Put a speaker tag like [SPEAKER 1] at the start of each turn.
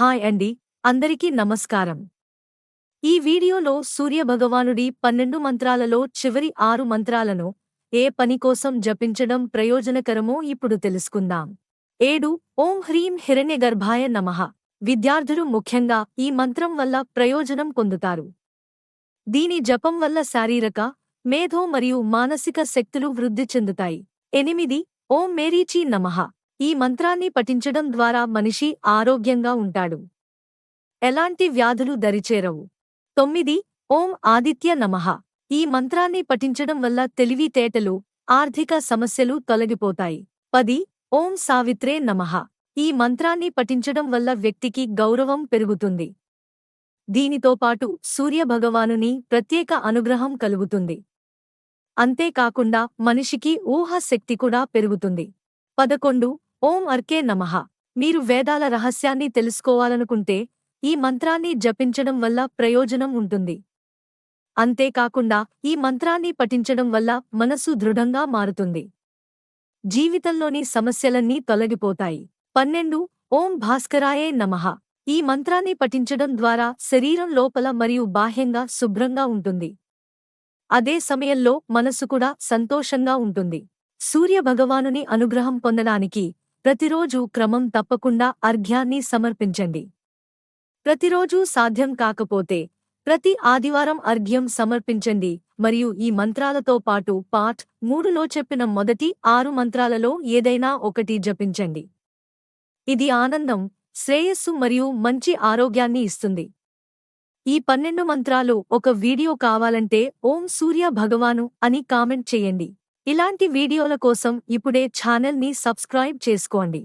[SPEAKER 1] Hi అండి, అందరికీ నమస్కారం. ఈ వీడియోలో సూర్యభగవానుడి 12 మంత్రాలలో చివరి 6 మంత్రాలను ఏ పని కోసం జపించడం ప్రయోజనకరమో ఇప్పుడు తెలుసుకుందాం. 7 ఓం హ్రీం హిరణ్యగర్భాయ నమః. విద్యార్థులు ముఖ్యంగా ఈ మంత్రం వల్ల ప్రయోజనం పొందుతారు. దీని జపం వల్ల శారీరక, మేధో మరియు మానసిక శక్తులు వృద్ధి చెందుతాయి. 8 ఓం మేరీచి నమః. ఈ మంత్రాన్ని పఠించడం ద్వారా మనిషి ఆరోగ్యంగా ఉంటాడు. ఎలాంటి వ్యాధులు దరిచేరవు. 9 ఓం ఆదిత్య నమః. ఈ మంత్రాన్ని పఠించడం వల్ల తెలివితేటలు, ఆర్థిక సమస్యలు తొలగిపోతాయి. 10 ఓం సావిత్రే నమః. ఈ మంత్రాన్ని పఠించడం వల్ల వ్యక్తికి గౌరవం పెరుగుతుంది. దీనితో పాటు సూర్యభగవానుని ప్రత్యేక అనుగ్రహం కలుగుతుంది. అంతేకాకుండా మనిషికి ఊహాశక్తి కూడా పెరుగుతుంది. 11 ఓం అర్కే నమః. మీరు వేదాల రహస్యాన్ని తెలుసుకోవాలనుకుంటే ఈ మంత్రాన్ని జపించడం వల్ల ప్రయోజనం ఉంటుంది. అంతేకాకుండా ఈ మంత్రాన్ని పఠించడం వల్ల మనసు దృఢంగా మారుతుంది. జీవితంలోని సమస్యలన్నీ తొలగిపోతాయి. 12 ఓం భాస్కరాయే నమః. ఈ మంత్రాన్ని పఠించడం ద్వారా శరీరం లోపల మరియు బాహ్యంగా శుభ్రంగా ఉంటుంది. అదే సమయంలో మనసు కూడా సంతోషంగా ఉంటుంది. సూర్యభగవానుని అనుగ్రహం పొందడానికి ప్రతిరోజూ క్రమం తప్పకుండా అర్ఘ్యాన్ని సమర్పించండి. ప్రతిరోజూ సాధ్యం కాకపోతే ప్రతి ఆదివారం అర్ఘ్యం సమర్పించండి మరియు ఈ మంత్రాలతో పాటు పార్ట్ 3లో చెప్పిన మొదటి 6 మంత్రాలలో ఏదైనా ఒకటి జపించండి. ఇది ఆనందం, శ్రేయస్సు మరియు మంచి ఆరోగ్యాన్ని ఇస్తుంది. ఈ 12 మంత్రాలు ఒక వీడియో కావాలంటే ఓం సూర్య భగవాను అని కామెంట్ చేయండి. ఇలాంటి వీడియోల కోసం ఇప్పుడే ఛానల్ని సబ్స్క్రైబ్ చేసుకోండి.